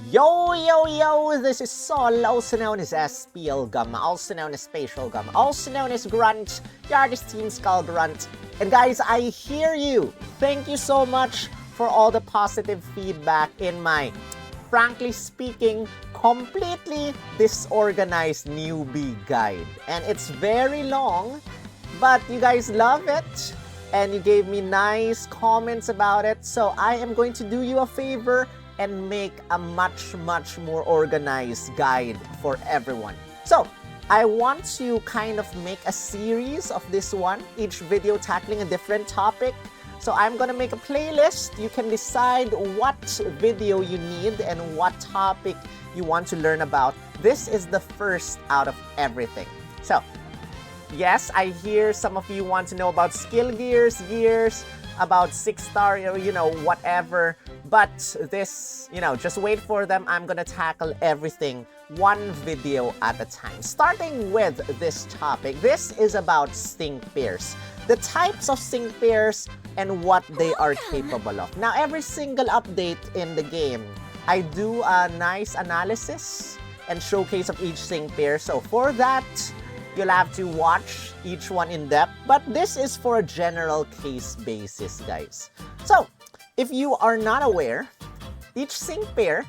Yo, this is Sol, also known as SPL Gum, also known as Spatial Gum, also known as Grunt, the artist team Skull Grunt. And guys, I hear you. Thank you so much for all the positive feedback in my, frankly speaking, completely disorganized newbie guide. And it's very long, but you guys love it, and you gave me nice comments about it, so I am going to do you a favor and make a much more organized guide for everyone. So I want to kind of make a series of this one, each video tackling a different topic. So I'm gonna make a playlist. You can decide what video you need and what topic you want to learn about. This is the first out of everything. So yes, I hear some of you want to know about skill gears, about 6-star, whatever. But this, just wait for them. I'm gonna tackle everything one video at a time. Starting with this topic, this is about sync pairs. The types of sync pairs and what they are capable of. Now, every single update in the game, I do a nice analysis and showcase of each sync pair. So for that, you'll have to watch each one in depth, but this is for a general case basis, guys. So, if you are not aware, each sync pair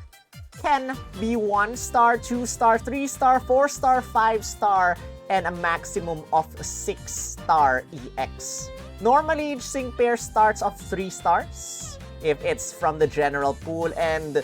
can be 1-star, 2-star, 3-star, 4-star, 5-star, and a maximum of 6-star EX. Normally, each sync pair starts off 3 stars if it's from the general pool, and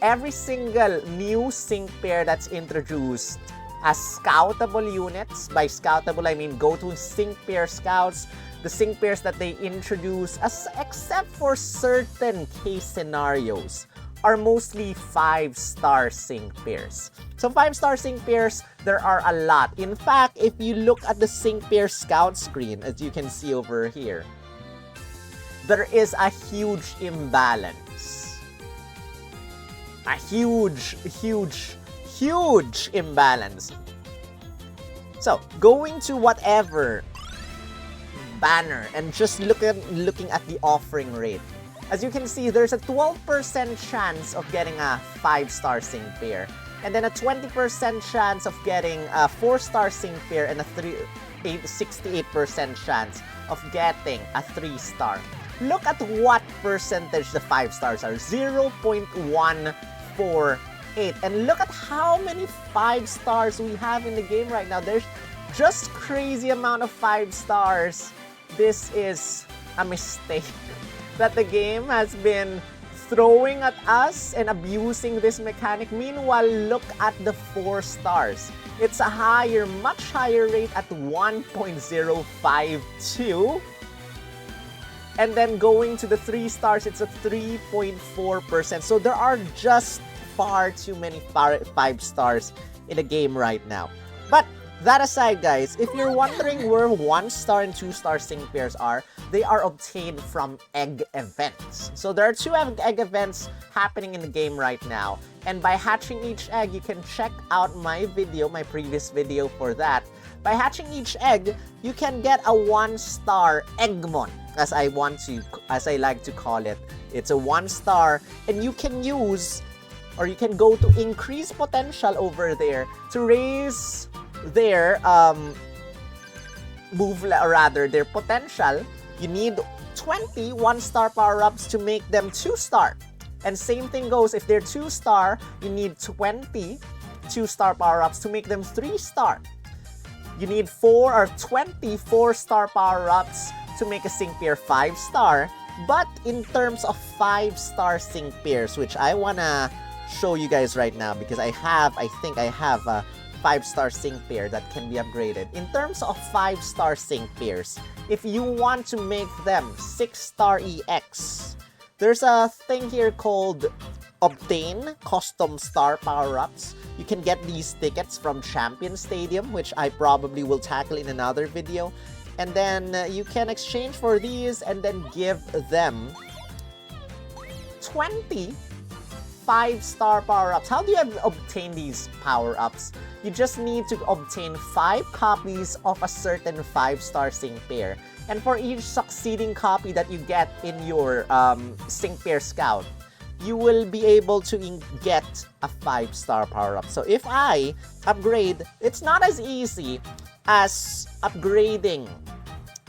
every single new sync pair that's introduced as scoutable units. By scoutable, I mean go to sync pair scouts. The sync pairs that they introduce, except for certain case scenarios, are mostly 5-star sync pairs. So 5-star sync pairs, there are a lot. In fact, if you look at the sync pair scout screen, as you can see over here, there is a huge imbalance. A huge imbalance. So, going to whatever banner and just looking at the offering rate. As you can see, there's a 12% chance of getting a 5-star sync pair, and then a 20% chance of getting a 4-star sync pair, and a 68% chance of getting a 3-star. Look at what percentage the 5 stars are, 0.148. And look at how many 5 stars we have in the game right now. There's just crazy amount of 5 stars. This is a mistake that the game has been throwing at us and abusing this mechanic. Meanwhile, look at the 4 stars. It's a much higher rate at 1.052. And then going to the 3 stars, it's at 3.4%. So there are just far too many 5 stars in the game right now. But that aside, guys, if you're wondering where 1-star and 2-star sync pairs are, they are obtained from egg events. So there are 2 egg events happening in the game right now. And by hatching each egg, you can check out my previous video for that. By hatching each egg, you can get a 1-star Eggmon, as I like to call it. It's a 1-star, and you can use, or you can go to increase potential over there to raise their their potential. You need 20 1-star power-ups to make them 2-star. And same thing goes, if they're 2-star, you need 20 2-star power-ups to make them 3-star. You need 24 star power-ups to make a sync pair 5-star. But in terms of 5-star sync pairs, which I wanna show you guys right now, because I think I have a 5-star sync pair that can be upgraded. In terms of 5-star sync pairs, if you want to make them 6-star EX, there's a thing here called Obtain Custom Star Power-Ups. You can get these tickets from Champion Stadium, which I probably will tackle in another video. And then you can exchange for these and then give them 20 5-star power-ups. How do you obtain these power-ups? You just need to obtain 5 copies of a certain 5-star sync pair. And for each succeeding copy that you get in your sync pair scout, you will be able to get a 5-star power-up. So if I upgrade, it's not as easy as upgrading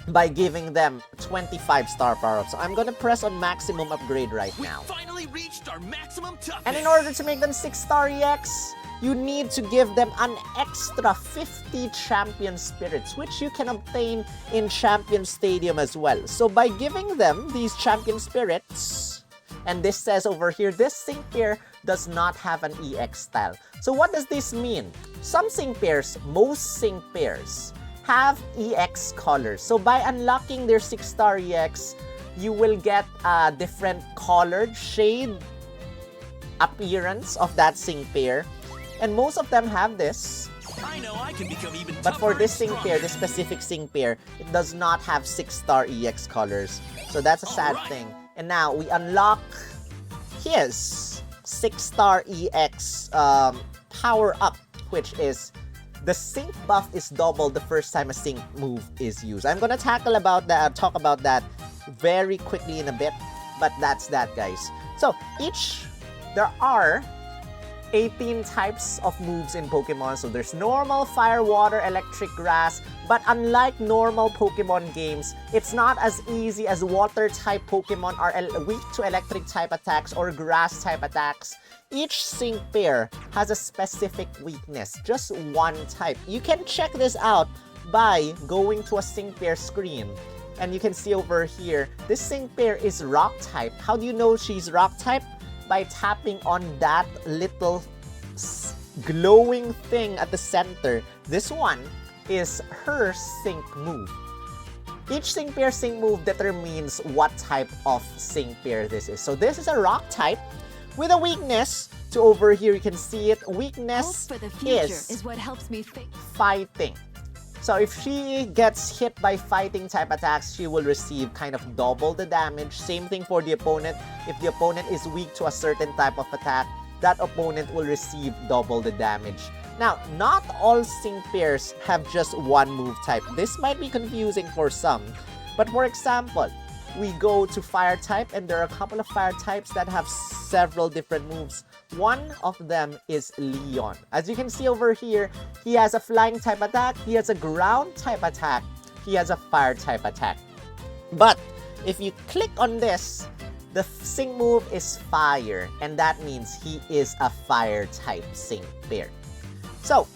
by giving them 25-star power-ups. So I'm gonna press on maximum upgrade right now. We finally reached our maximum toughness. And in order to make them 6-star EX, you need to give them an extra 50 champion spirits, which you can obtain in Champion Stadium as well. So by giving them these champion spirits, and this says over here, this sync pair does not have an EX style. So what does this mean? Some sync pairs, most sync pairs, have EX colors. So by unlocking their 6-star EX, you will get a different colored shade appearance of that sync pair. And most of them have this. I know I can become even but for this sync stronger. pair, this specific sync pair, it does not have 6-star EX colors. So that's a sad thing. And now we unlock his 6-star EX power up, which is the sync buff is doubled the first time a sync move is used. I'm gonna talk about that very quickly in a bit, but that's that, guys. So there are 18 types of moves in Pokemon. So there's normal, fire, water, electric, grass. But unlike normal Pokemon games, it's not as easy as water-type Pokemon are weak to electric type attacks or grass-type attacks. Each sync pair has a specific weakness, just one type. You can check this out by going to a sync pair screen. And you can see over here, this sync pair is rock type. How do you know she's rock type? By tapping on that little glowing thing at the center. This one is her sync move. Each sync pair sync move determines what type of sync pair this is. So this is a rock type with a weakness to over here. You can see it. Weakness Hope for the future is what helps me think. fighting. So if she gets hit by fighting type attacks, she will receive kind of double the damage. Same thing for the opponent. If the opponent is weak to a certain type of attack, that opponent will receive double the damage. Now, not all sync pairs have just one move type. This might be confusing for some. But for example, we go to fire type, and there are a couple of fire types that have several different moves. One of them is Leon. As you can see over here, he has a flying type attack, he has a ground type attack, he has a fire type attack. But if you click on this, the sync move is fire, and that means he is a fire type sync pair. So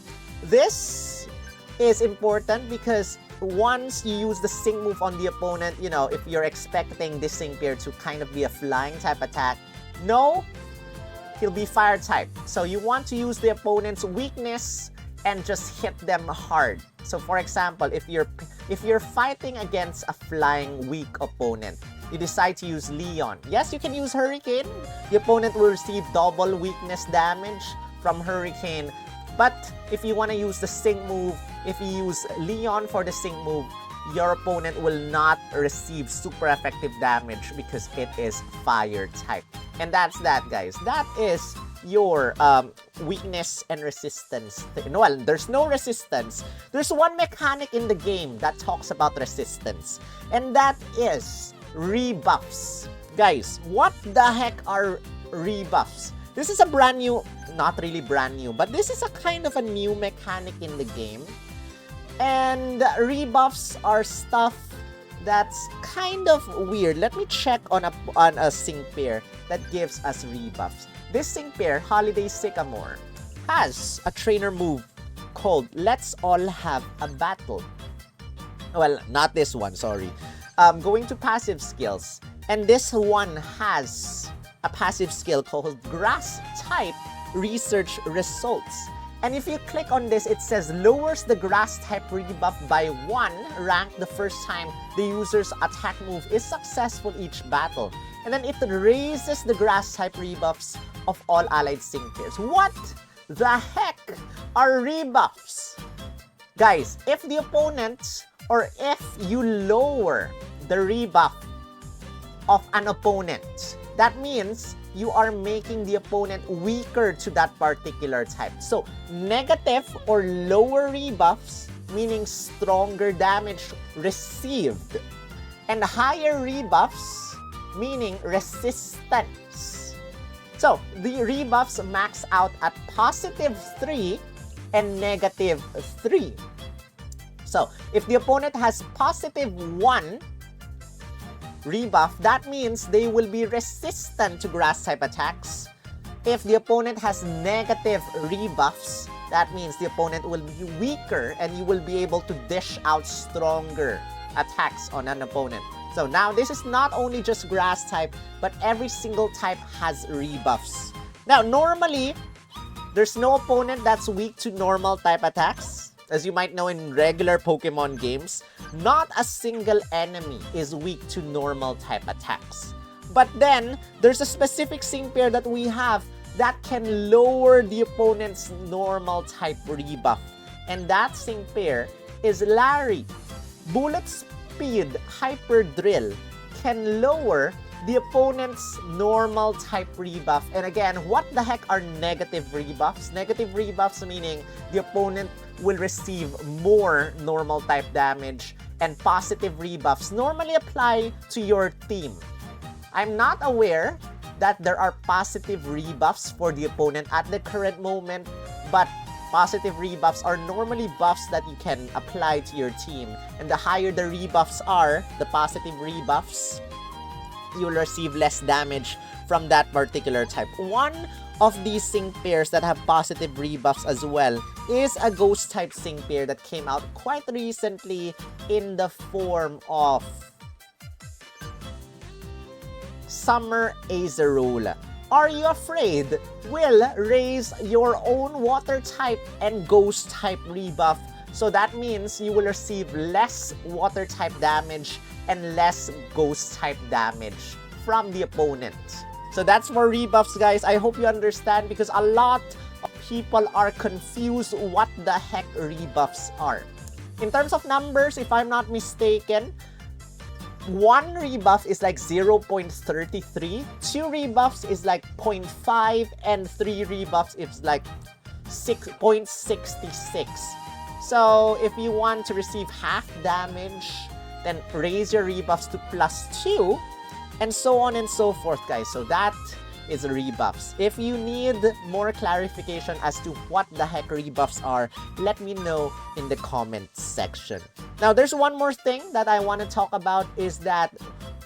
this is important because once you use the sync move on the opponent, you know, if you're expecting this sync pair to kind of be a flying type attack, no, he'll be fire type. So you want to use the opponent's weakness and just hit them hard. So for example, if you're fighting against a flying weak opponent, you decide to use Leon. Yes, you can use Hurricane. The opponent will receive double weakness damage from Hurricane. But if you want to use the sync move, if you use Leon for the sync move, your opponent will not receive super effective damage because it is fire type. And that's that, guys. That is your weakness and resistance. Well, there's no resistance. There's one mechanic in the game that talks about resistance, and that is rebuffs. Guys, what the heck are rebuffs? This is a brand new, not really brand new, but this is a kind of a new mechanic in the game. And rebuffs are stuff that's kind of weird. Let me check on a sync pair that gives us rebuffs. This sync pair, Holiday Sycamore, has a trainer move called Let's All Have a Battle. Well, not this one, sorry. Going to passive skills. And this one has a passive skill called Grass Type Research Results. And if you click on this, it says lowers the grass type rebuff by 1 rank the first time the user's attack move is successful each battle. And then it raises the grass type rebuffs of all allied sync pairs. What the heck are rebuffs? Guys, if the opponent or if you lower the rebuff of an opponent, that means you are making the opponent weaker to that particular type. So, negative or lower rebuffs, meaning stronger damage received. And higher rebuffs, meaning resistance. So, the rebuffs max out at +3 and -3. So, if the opponent has +1 rebuff, that means they will be resistant to grass-type attacks. If the opponent has negative rebuffs, that means the opponent will be weaker and you will be able to dish out stronger attacks on an opponent. So now this is not only just grass type, but every single type has rebuffs. Now normally, there's no opponent that's weak to normal type attacks. As you might know in regular Pokemon games, not a single enemy is weak to normal type attacks. But then, there's a specific sync pair that we have that can lower the opponent's normal type rebuff. And that sync pair is Larry. Bullet Speed Hyper Drill can lower the opponent's normal type rebuff. And again, what the heck are negative rebuffs? Negative rebuffs meaning the opponent will receive more normal type damage, and positive rebuffs normally apply to your team. I'm not aware that there are positive rebuffs for the opponent at the current moment, but positive rebuffs are normally buffs that you can apply to your team. And the higher the rebuffs are, the positive rebuffs, you will receive less damage from that particular type. One of these sync pairs that have positive rebuffs as well is a ghost type sync pair that came out quite recently in the form of Summer Azarola. Are You Afraid will raise your own water type and ghost type rebuff. So that means you will receive less water type damage and less ghost type damage from the opponent. So that's for rebuffs, guys. I hope you understand because a lot of people are confused what the heck rebuffs are. In terms of numbers, if I'm not mistaken, 1 rebuff is like 0.33, 2 rebuffs is like 0.5, and 3 rebuffs is like 6.66. So if you want to receive half damage, then raise your rebuffs to +2, and so on and so forth, guys. So that is rebuffs. If you need more clarification as to what the heck rebuffs are, let me know in the comments section. Now, there's one more thing that I want to talk about is that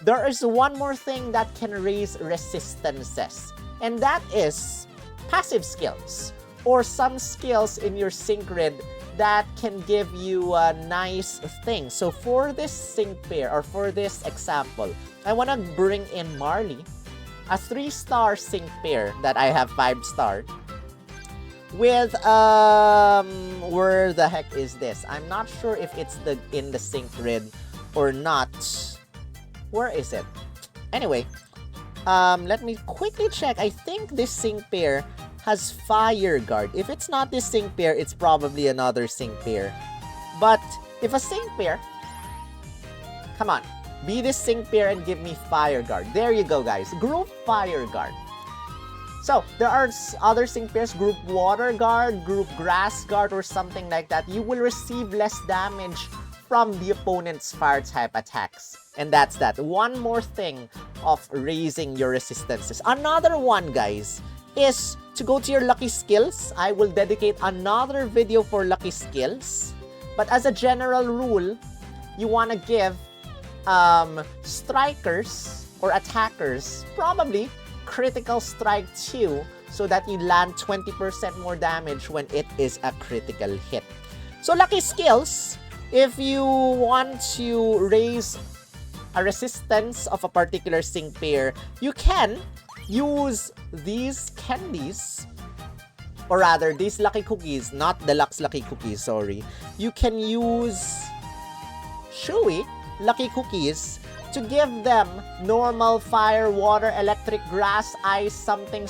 there is one more thing that can raise resistances, and that is passive skills or some skills in your sync grid that can give you a nice thing. So for this sync pair or for this example, I want to bring in Marley, a 3-star sync pair that I have 5-star with where the heck is this? I'm not sure if it's in the sync grid or not. Where is it? Anyway, let me quickly check. I think this sync pair has Fire Guard. If it's not this sync pair, it's probably another sync pair. But if a sync pair, come on, be this sync pair and give me Fire Guard. There you go, guys. Group Fire Guard. So, there are other sync pairs, Group Water Guard, Group Grass Guard, or something like that. You will receive less damage from the opponent's fire type attacks. And that's that. One more thing of raising your resistances. Another one, guys, is to go to your lucky skills. I will dedicate another video for lucky skills. But as a general rule, you want to give strikers or attackers probably critical strike 2 so that you land 20% more damage when it is a critical hit. So lucky skills, if you want to raise a resistance of a particular sync pair, you can use these candies, or rather these lucky cookies, not deluxe lucky cookies, sorry. You can use Chewy lucky cookies to give them normal fire, water, electric, grass, ice, something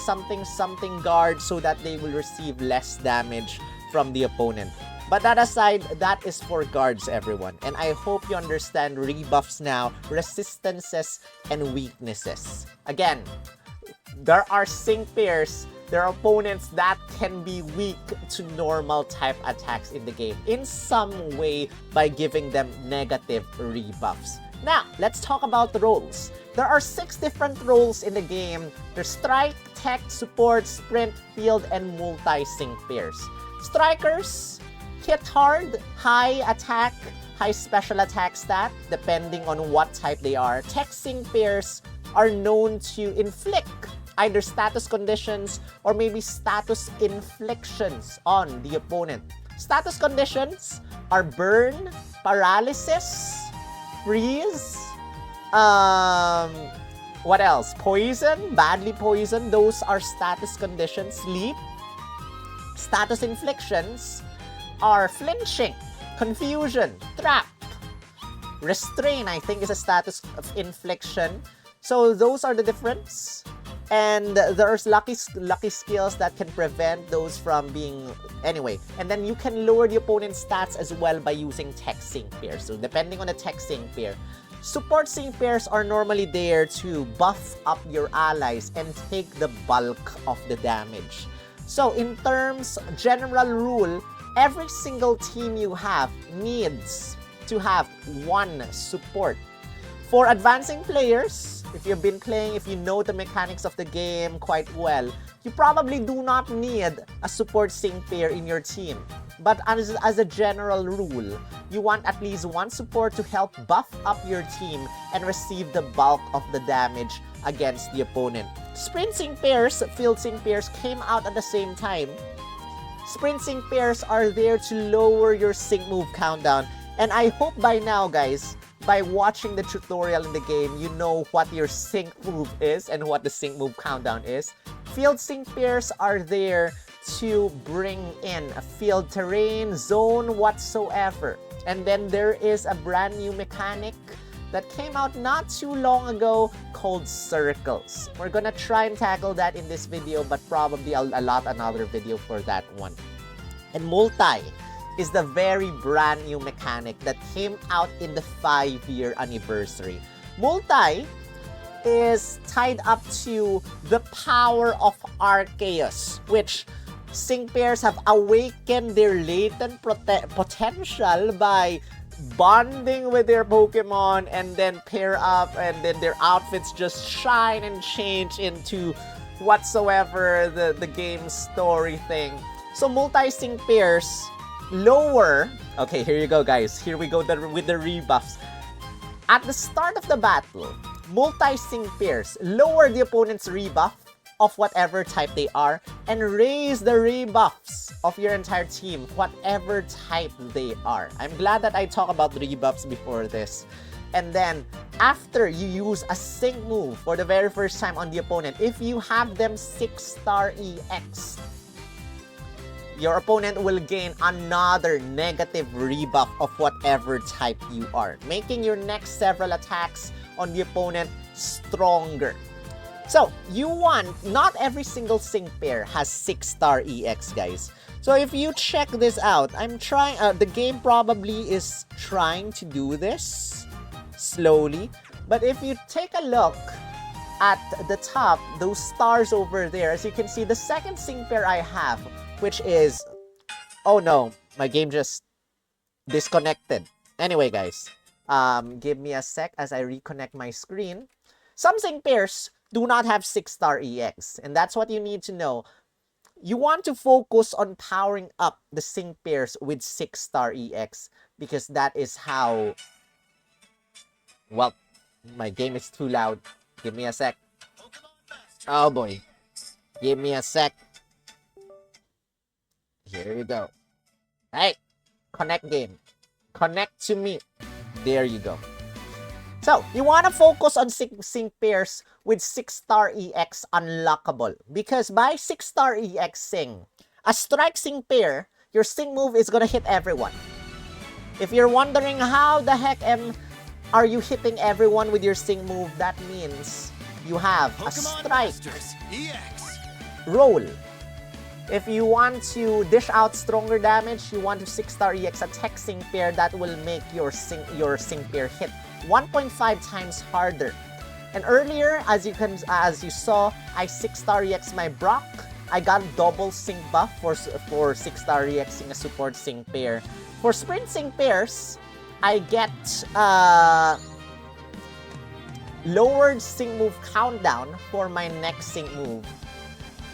guard so that they will receive less damage from the opponent. But that aside, that is for guards, everyone. And I hope you understand rebuffs now, resistances, and weaknesses. Again, there are sync pairs, there are opponents that can be weak to normal type attacks in the game in some way by giving them negative rebuffs. Now, let's talk about the roles. There are 6 different roles in the game. There's strike, tech, support, sprint, field, and multi-sync pairs. Strikers hit hard, high attack, high special attack stat, depending on what type they are. Tech sync pairs are known to inflict either status conditions or maybe status inflictions on the opponent. Status conditions are burn, paralysis, freeze, what else? Poison, badly poison, those are status conditions. Sleep. Status inflictions are flinching, confusion, trap, restrain, I think is a status of infliction. So those are the difference. And there's lucky skills that can prevent those from being... Anyway, and then you can lower the opponent's stats as well by using tech sync pairs. So depending on the tech sync pair. Support sync pairs are normally there to buff up your allies and take the bulk of the damage. So in terms, general rule, every single team you have needs to have one support. For advancing players, if you've been playing, if you know the mechanics of the game quite well, you probably do not need a support sync pair in your team. But as a general rule, you want at least one support to help buff up your team and receive the bulk of the damage against the opponent. Sprint sync pairs, field sync pairs came out at the same time. Sprint sync pairs are there to lower your sync move countdown. And I hope by now, guys, by watching the tutorial in the game, you know what your sync move is and what the sync move countdown is. Field sync pairs are there to bring in a field terrain, zone, whatsoever. And then there is a brand new mechanic that came out not too long ago called circles. We're gonna try and tackle that in this video, but probably I'll allot another video for that one. And multi is the very brand new mechanic that came out in the 5-year anniversary. Multi is tied up to the power of Arceus, which sync pairs have awakened their latent potential by bonding with their Pokemon and then pair up, and then their outfits just shine and change into whatsoever the game's story thing. So multi-sync pairs lower... Okay, here you go, guys. Here we go with the rebuffs. At the start of the battle, multi-sync pairs lower the opponent's rebuff of whatever type they are and raise the rebuffs of your entire team, whatever type they are. I'm glad that I talked about the rebuffs before this. And then, after you use a sync move for the very first time on the opponent, if you have them 6-star EX, your opponent will gain another negative rebuff of whatever type you are, making your next several attacks on the opponent stronger. So, you want, not every single sync pair has 6-star EX, guys. So, if you check this out, I'm trying, the game probably is trying to do this slowly. But if you take a look at the top, those stars over there, as you can see, the second sync pair I have, which is... Oh no, my game just disconnected. Anyway, guys, give me a sec as I reconnect my screen. Some sync pairs do not have 6-star EX, and that's what you need to know. You want to focus on powering up the sync pairs with 6-star EX, because that is how... Well, my game is too loud. Give me a sec. Oh boy. Give me a sec. Here you go. Hey, connect game. Connect to me. There you go. So, you want to focus on sync pairs with 6-star EX unlockable. Because by 6-star EXing, a strike sync pair, your sync move is going to hit everyone. If you're wondering how the heck are you hitting everyone with your sync move, that means you have a strike roll. If you want to dish out stronger damage, you want to 6-star EX a tech sync pair that will make your sync pair hit 1.5 times harder. And earlier, as you saw, I 6-star EX my Brock. I got double sync buff for 6-star EXing a support sync pair. For sprint sync pairs, I get lowered sync move cooldown for my next sync move.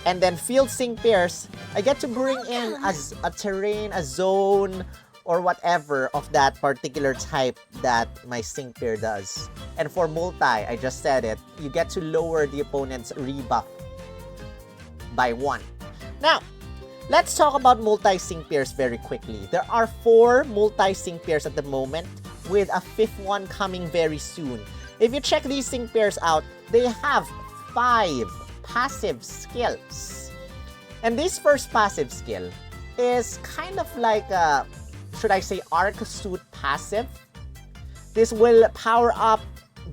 And then field sync pairs, I get to bring in a terrain, a zone, or whatever of that particular type that my sync pair does. And for multi, I just said it, you get to lower the opponent's rebuff by 1. Now, let's talk about multi-sync pairs very quickly. There are 4 multi-sync pairs at the moment, with a 5th one coming very soon. If you check these sync pairs out, they have 5 passive skills. And this first passive skill is kind of like a, should I say, arc suit passive. This will power up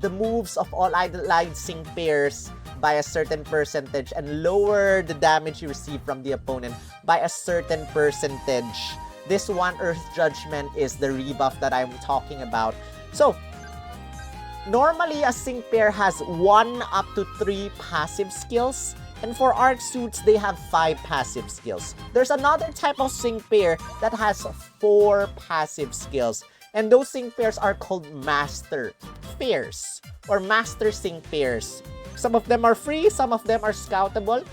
the moves of all allied sync pairs by a certain percentage and lower the damage you receive from the opponent by a certain percentage. This one, Earth Judgment, is the rebuff that I'm talking about. So, normally a sync pair has 1 up to 3 passive skills. And for arc suits, they have 5 passive skills. There's another type of sync pair that has 4 passive skills. And those sync pairs are called master pairs or master sync pairs. Some of them are free, some of them are scoutable.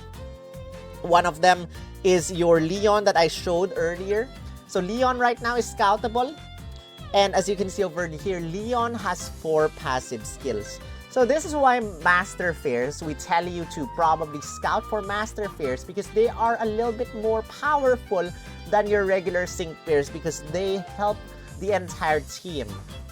One of them is your Leon that I showed earlier. So Leon right now is scoutable. And as you can see over here, Leon has 4 passive skills. So this is why Master Fairs, we tell you to probably scout for Master Fairs because they are a little bit more powerful than your regular sync pairs because they help the entire team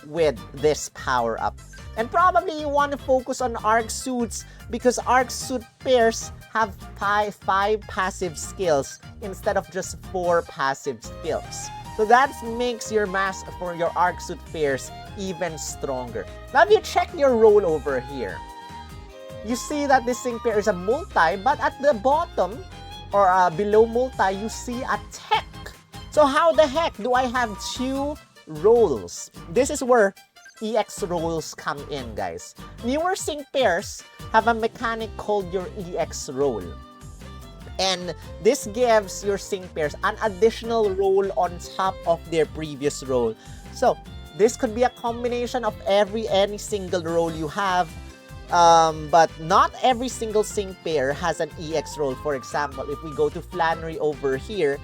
with this power up. And probably you want to focus on Arc Suits because Arc Suit pairs have 5 passive skills instead of just 4 passive skills. So that makes your mask for your Arc Suit pairs even stronger. Now if you check your role over here, you see that this sync pair is a multi, but at the bottom or below multi, you see a tech. So how the heck do I have 2 roles? This is where EX roles come in, guys. Newer sync pairs have a mechanic called your EX role. And this gives your sync pairs an additional role on top of their previous role. So this could be a combination of any single role you have, but not every single sync pair has an EX role. For example, if we go to Flannery over here,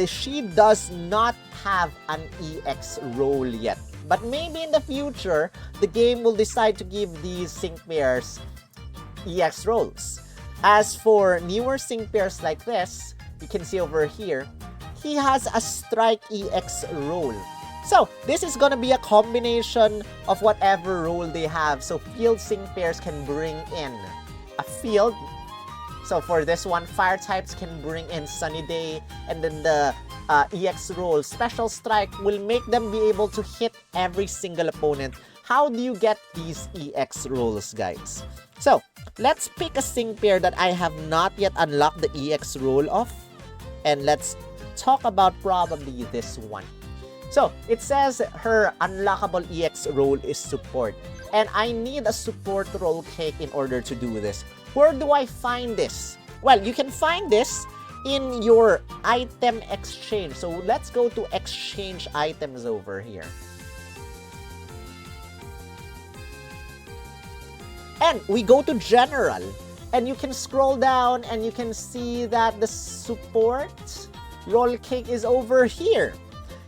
she does not have an EX role yet. But maybe in the future, the game will decide to give these sync pairs EX roles. As for newer sync pairs like this, you can see over here, he has a Strike EX role. So, this is gonna be a combination of whatever role they have. So, field sync pairs can bring in a field. So, for this one, fire types can bring in Sunny Day. And then the EX role, Special Strike, will make them be able to hit every single opponent. How do you get these EX roles, guys? So, let's pick a sync pair that I have not yet unlocked the EX role of. And let's talk about probably this one. So, it says her unlockable EX role is support. And I need a support role cake in order to do this. Where do I find this? Well, you can find this in your item exchange. So, let's go to exchange items over here. And we go to general. And you can scroll down and you can see that the support roll cake is over here.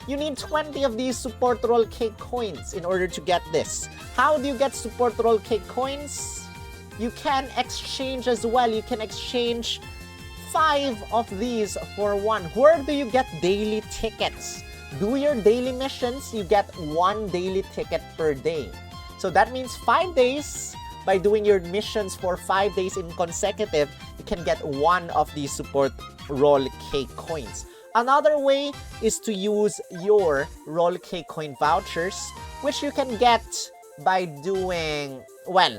You need 20 of these support roll cake coins in order to get this. How do you get support roll cake coins? You can exchange as well. You can exchange 5 of these for 1. Where do you get daily tickets? Do your daily missions, you get 1 daily ticket per day. So that means 5 days. By doing your missions for 5 days in consecutive, you can get 1 of these support roll cake coins. Another way is to use your roll cake coin vouchers, which you can get by doing, well,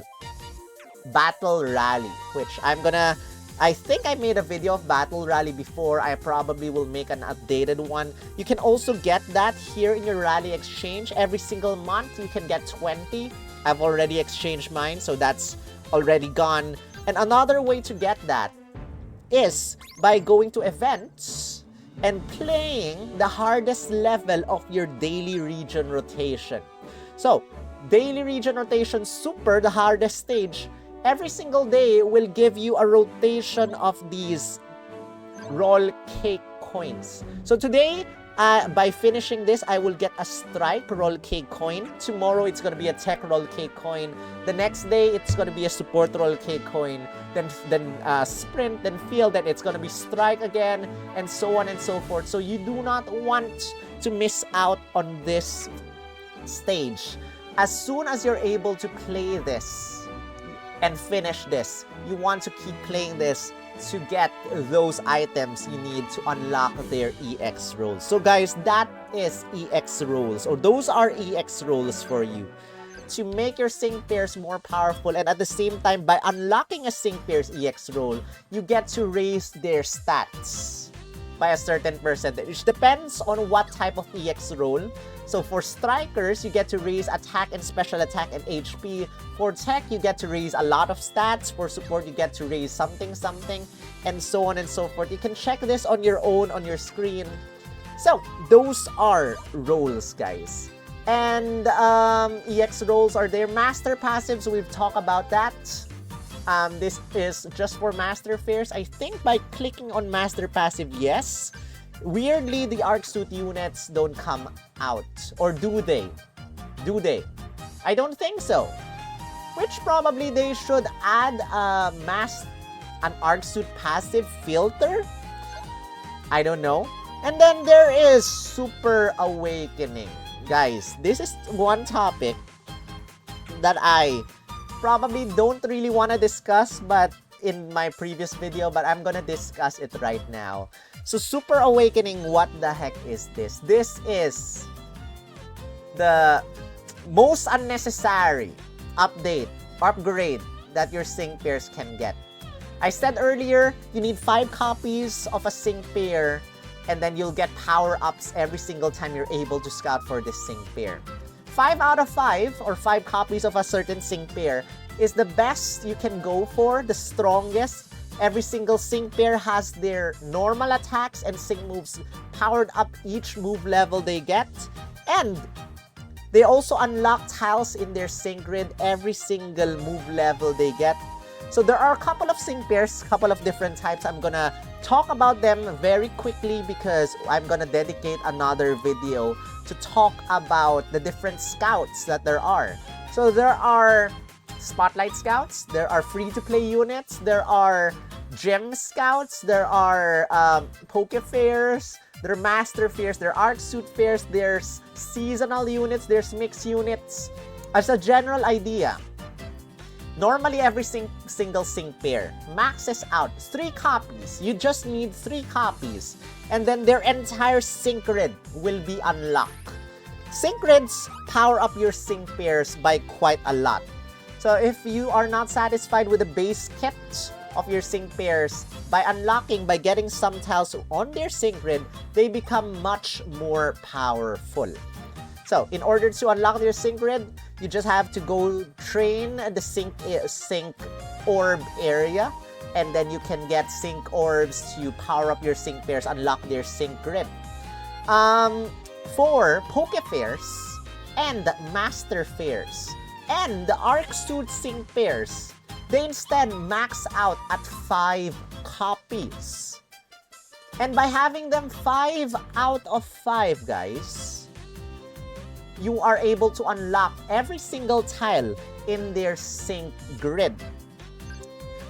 Battle Rally, which I think I made a video of Battle Rally before. I probably will make an updated one. You can also get that here in your Rally Exchange. Every single month, you can get 20. I've already exchanged mine, so that's already gone. And another way to get that is by going to events and playing the hardest level of your daily region rotation. So, Daily Region Rotation Super, the hardest stage, every single day will give you a rotation of these roll cake coins. So today, by finishing this, I will get a strike roll cake coin. Tomorrow, it's going to be a tech roll cake coin. The next day, it's going to be a support roll cake coin. Then sprint, then field, then it's going to be strike again, and so on and so forth. So you do not want to miss out on this stage. As soon as you're able to play this and finish this, you want to keep playing this to get those items you need to unlock their EX rolls. So guys, that is EX rolls, or those are EX rolls for you to make your sync pairs more powerful, and at the same time, by unlocking a sync pair's EX roll, you get to raise their stats by a certain percentage. Depends on what type of EX roll. So for strikers, you get to raise attack and special attack and HP. For tech, you get to raise a lot of stats. For support, you get to raise something, and so on and so forth. You can check this on your own on your screen. So those are rolls, guys. And EX rolls are their master passives. We've talked about that. This is just for master fairs. I think by clicking on master passive, yes. Weirdly, the arc suit units don't come out. Or do they? Do they? I don't think so. Which probably they should add an arc suit passive filter? I don't know. And then there is Super Awakening. Guys, this is one topic that I probably don't really want to discuss in my previous video, but I'm gonna discuss it right now. So Super Awakening, what the heck is this? This is the most unnecessary upgrade that your sync pairs can get. I said earlier, you need 5 copies of a sync pair, and then you'll get power-ups every single time you're able to scout for this sync pair. 5 out of 5, or 5 copies of a certain sync pair, is the best you can go for, the strongest. Every single sync pair has their normal attacks and sync moves powered up each move level they get. And they also unlock tiles in their sync grid every single move level they get. So there are a couple of sync pairs, couple of different types. I'm gonna talk about them very quickly because I'm gonna dedicate another video to talk about the different scouts that there are. So there are Spotlight Scouts, there are free-to-play units, there are Gem Scouts, there are Poke Fairs, there are Master Fairs, there are Arc Suit Fairs, there's seasonal units, there's mixed units. As a general idea, normally every single sync pair maxes out 3 copies. You just need 3 copies, and then their entire sync grid will be unlocked. Sync grids power up your sync pairs by quite a lot. So if you are not satisfied with the base kit of your sync pairs, by getting some tiles on their sync grid, they become much more powerful. So in order to unlock your sync grid, you just have to go train the sync orb area, and then you can get sync orbs to power up your sync pairs, unlock their sync grid. For Poke Fairs and Master Fairs and the Arc Suit sync pairs, they instead max out at 5 copies. And by having them 5 out of 5, guys, you are able to unlock every single tile in their sync grid.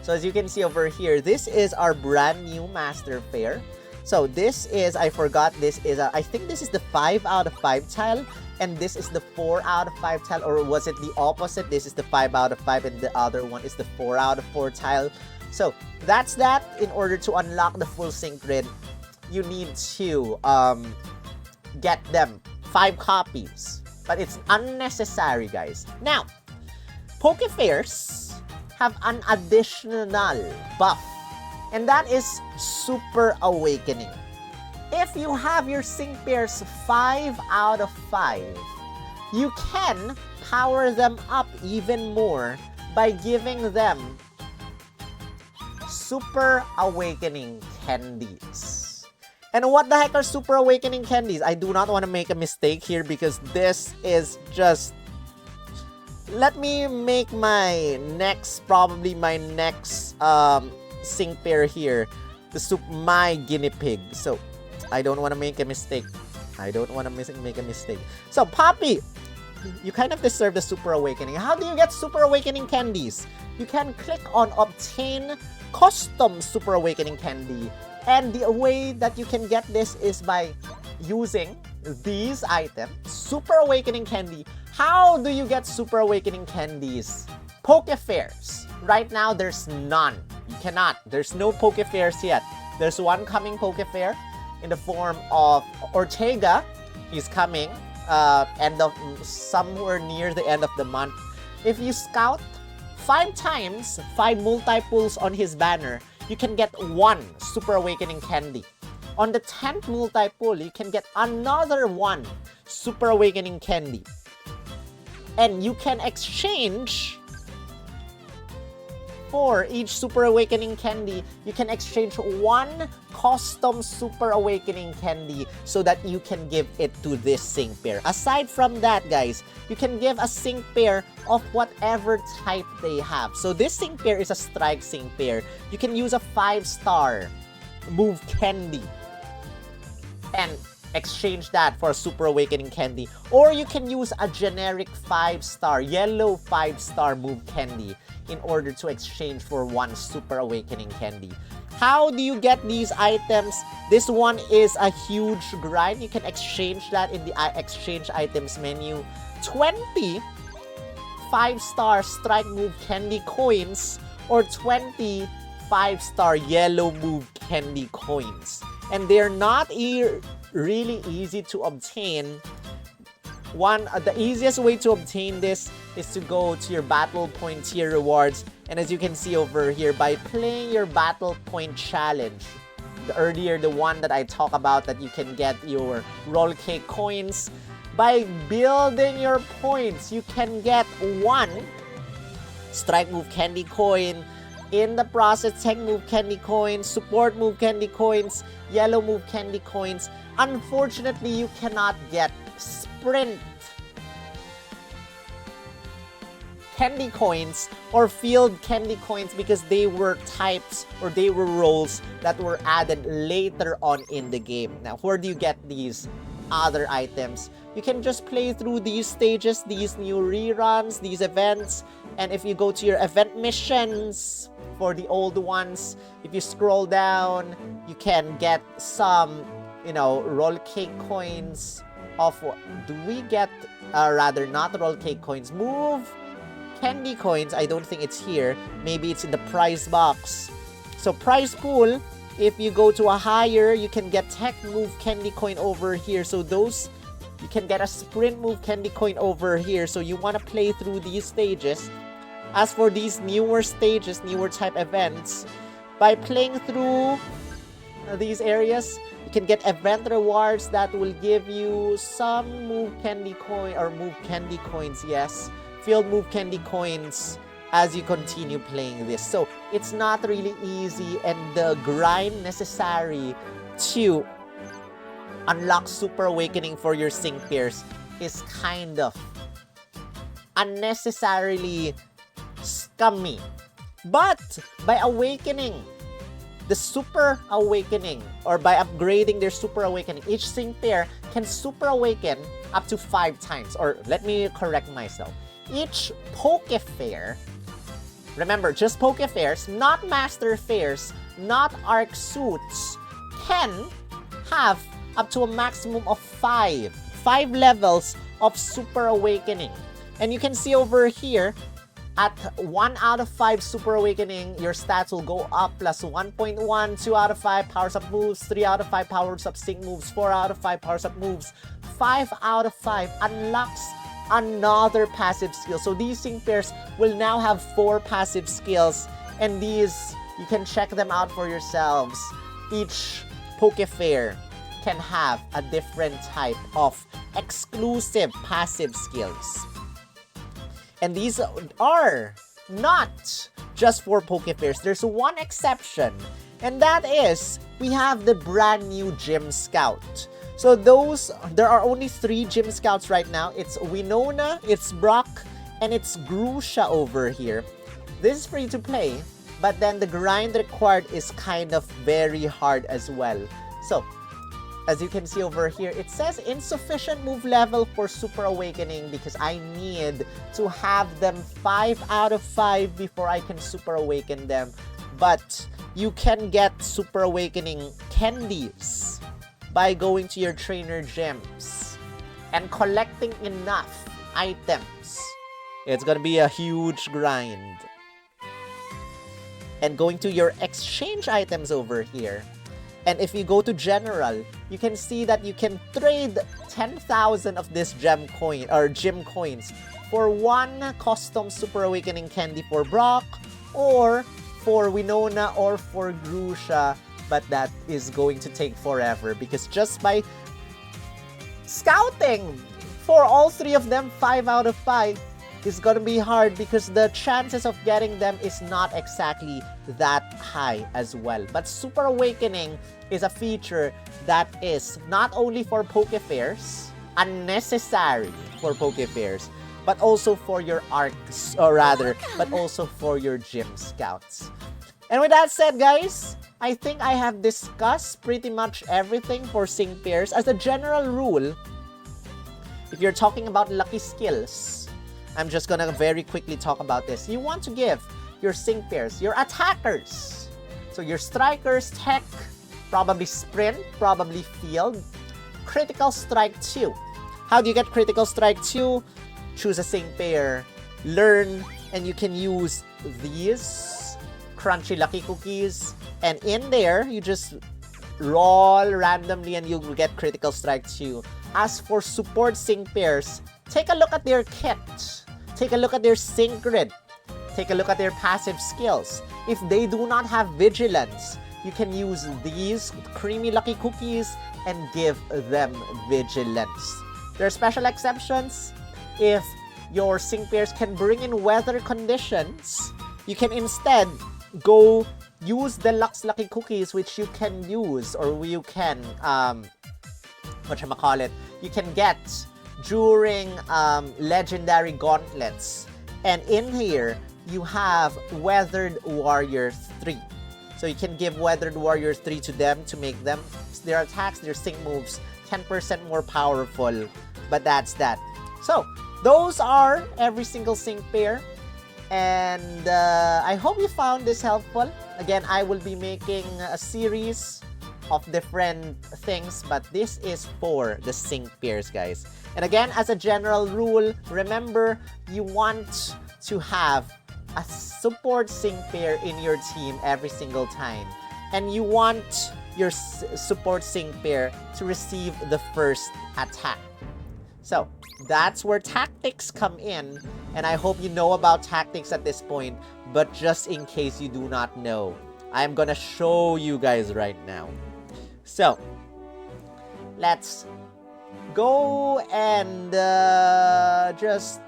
So as you can see over here, this is our brand new Master Fair. So this is, I forgot, this is, I think this is the 5 out of 5 tile, and this is the 4 out of 5 tile, or was it the opposite? This is the 5 out of 5, and the other one is the 4 out of 4 tile. So that's that. In order to unlock the full sync grid, you need to get them 5 copies. But it's unnecessary, guys. Now, Poke Fairs have an additional buff, and that is Super Awakening. If you have your sync pairs 5 out of 5, you can power them up even more by giving them Super Awakening candies. And what the heck are Super Awakening candies? I do not want to make a mistake here because this is just let me make my next, probably my next sync pair here. My guinea pig. So, I don't want to make a mistake. I don't want to make a mistake. So, Poppy, you kind of deserve the Super Awakening. How do you get Super Awakening candies? You can click on Obtain Custom Super Awakening Candy. And the way that you can get this is by using these items. Super Awakening Candy. How do you get Super Awakening Candies? Poke Fairs. Right now, there's none. You cannot. There's no Poke Fairs yet. There's one coming Poke Fair in the form of Ortega. He's coming somewhere near the end of the month. If you scout 5 times, 5 multi-pulls on his banner, you can get 1 Super Awakening Candy. On the 10th multi-pull, you can get another 1 Super Awakening Candy. And you can exchange, for each Super Awakening Candy, you can exchange 1 custom Super Awakening Candy so that you can give it to this sync pair. Aside from that, guys, you can give a sync pair of whatever type they have. So this sync pair is a strike sync pair. You can use a 5-star move candy and exchange that for a Super Awakening Candy. Or you can use a generic 5-star, yellow 5-star move candy in order to exchange for 1 Super Awakening Candy. How do you get these items? This one is a huge grind. You can exchange that in the exchange items menu. 20 5-star strike move candy coins or 20 5-star yellow move candy coins. And they're not really easy to obtain. The easiest way to obtain this is to go to your battle point tier rewards, and as you can see over here, by playing your battle point challenge, the one that I talked about, that you can get your roll cake coins. By building your points, you can get 1 strike move candy coin, in the process tech move candy coins, support move candy coins, yellow move candy coins. Unfortunately, you cannot get sprint candy coins or field candy coins because they were types or they were roles that were added later on in the game. Now, where do you get these other items? You can just play through these stages, these new reruns, these events, and if you go to your event missions for the old ones, if you scroll down, you can get some, roll cake coins of, do we get, rather not roll cake coins, move candy coins. I don't think it's here. Maybe it's in the prize box. So prize pool, if you go to a higher, you can get tech move candy coin over here. So those, you can get a sprint move candy coin over here. So you want to play through these stages. As for these newer stages, newer type events, by playing through these areas, you can get event rewards that will give you some move candy coin or move candy coins, yes, field move candy coins as you continue playing this. So it's not really easy, and the grind necessary to unlock Super Awakening for your sync pairs is kind of unnecessarily scummy. But by awakening the Super Awakening, or by upgrading their Super Awakening, each sync pair can Super Awaken up to 5 times. Or let me correct myself. Each Poke Fair, remember, just Poke Fairs, not Master Fairs, not Arc Suits, can have up to a maximum of 5 levels of Super Awakening. And you can see over here, at 1 out of 5 Super Awakening, your stats will go up plus 1.1, 2 out of 5 powers up moves, 3 out of 5 powers up sync moves, 4 out of 5 powers up moves, 5 out of 5 unlocks another passive skill. So these sync pairs will now have 4 passive skills, and these, you can check them out for yourselves. Each Poke Fair can have a different type of exclusive passive skills. And these are not just for Poke Fairs. There's one exception, and that is we have the brand new Gym Scout. So there are only 3 Gym Scouts right now. It's Winona, it's Brock, and it's Grusha over here. This is free to play, but then the grind required is kind of very hard as well. So, as you can see over here, it says insufficient move level for Super Awakening because I need to have them 5 out of 5 before I can Super Awaken them. But you can get Super Awakening candies by going to your trainer gyms and collecting enough items. It's gonna be a huge grind. And going to your exchange items over here. And if you go to general, you can see that you can trade 10,000 of this gem coin or gym coins for 1 custom Super Awakening candy for Brock or for Winona or for Grusha, but that is going to take forever because just by scouting for all 3 of them 5 out of 5 is gonna be hard because the chances of getting them is not exactly that high as well. But Super Awakening is a feature that is not only for Poke Fairs, unnecessary for Poke Fairs, but also for your arcs, or rather, but also for your gym scouts. And with that said, guys, I think I have discussed pretty much everything for Sync Pairs. As a general rule, if you're talking about lucky skills, I'm just gonna very quickly talk about this. You want to give your Sync Pairs, your attackers, so your strikers, tech, probably sprint, probably field, critical strike 2. How do you get critical strike 2? Choose a Sync Pair, learn, and you can use these crunchy lucky cookies, and in there you just roll randomly and you'll get critical strike 2. As for support Sync Pairs, take a look at their kit. Take a look at their sync grid. Take a look at their passive skills. If they do not have vigilance, you can use these creamy lucky cookies and give them vigilance. There are special exceptions. If your Sync Pairs can bring in weather conditions, you can instead go use deluxe lucky cookies, which you can use, or you can you can get during legendary gauntlets. And in here you have Weathered Warrior 3, so you can give Weathered Warrior 3 to them to make them their attacks, their sync moves 10% more powerful. But that's that. So those are every single Sync Pair, and I hope you found this helpful. Again, I will be making a series of different things, but this is for the Sync Pairs, guys. And again, as a general rule, remember, you want to have a support Sync Pair in your team every single time. And you want your support Sync Pair to receive the first attack. So, that's where tactics come in. And I hope you know about tactics at this point, but just in case you do not know, I'm gonna show you guys right now. So, let's go and just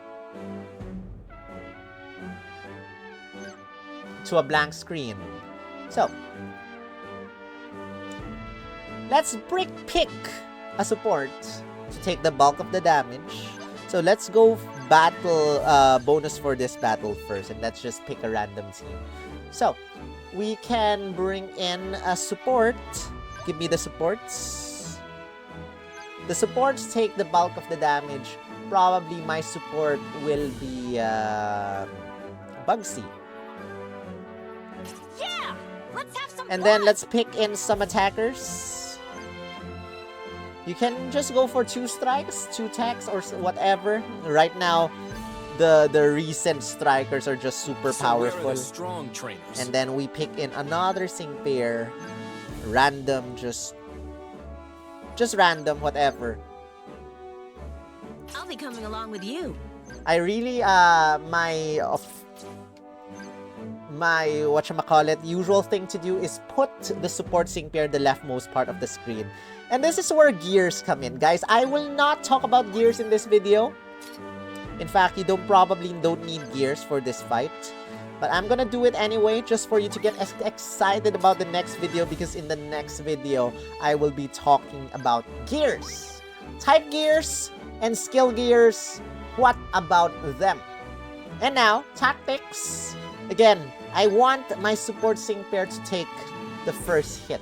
to a blank screen. So, let's pick a support to take the bulk of the damage. So let's go battle bonus for this battle first, and let's just pick a random team. So, we can bring in a support. Give me the supports. The supports take the bulk of the damage. Probably my support will be Bugsy. Yeah, let's have some And fun. then let's pick in some attackers. You can just go for 2 strikes, 2 attacks, or whatever. Right now, the recent strikers are just super powerful. Strong trainers. And then we pick in another Sync Pair. Random, just random, whatever. I'll be coming along with you. I really my whatchamacallit usual thing to do is put the support Sync Pair the leftmost part of the screen. And this is where gears come in. Guys, I will not talk about gears in this video. In fact, you probably don't need gears for this fight. But I'm gonna do it anyway, just for you to get excited about the next video, because in the next video, I will be talking about gears. Type gears and skill gears, what about them? And now, tactics. Again, I want my support sync pair to take the first hit.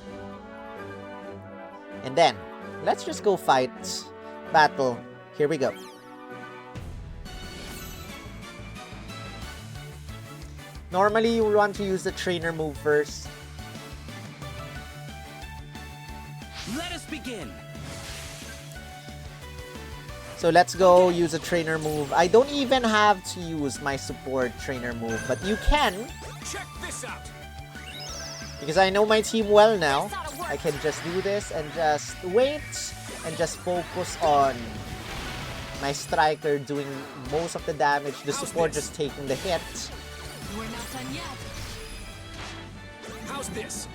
And then, let's just go fight. Battle. Here we go. Normally, you want to use the trainer move first. Let us begin. So let's go use a trainer move. I don't even have to use my support trainer move, but you can. Check this out. Because I know my team well now. I can just do this and just wait and just focus on my striker doing most of the damage, the support just taking the hit. We're not done yet. How's this?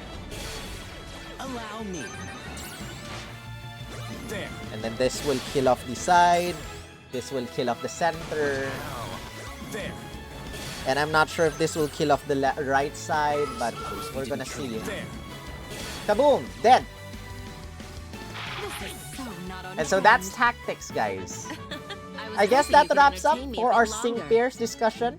Allow me. There. And then this will kill off the side. This will kill off the center. There. And I'm not sure if this will kill off the right side, but we're gonna see. There. Kaboom! Dead! This is so not on And so trend. that's tactics, guys. was I guess hoping that you could wraps up entertain me a for bit our longer. sync pairs discussion.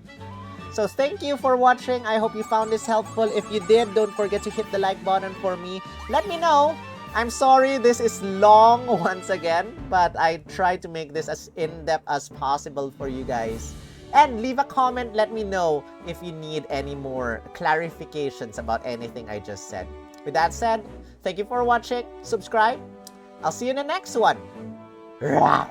So thank you for watching. I hope you found this helpful. If you did, don't forget to hit the like button for me. Let me know. I'm sorry this is long once again, but I try to make this as in-depth as possible for you guys. And leave a comment, let me know if you need any more clarifications about anything I just said. With that said, thank you for watching. Subscribe. I'll see you in the next one. Rah!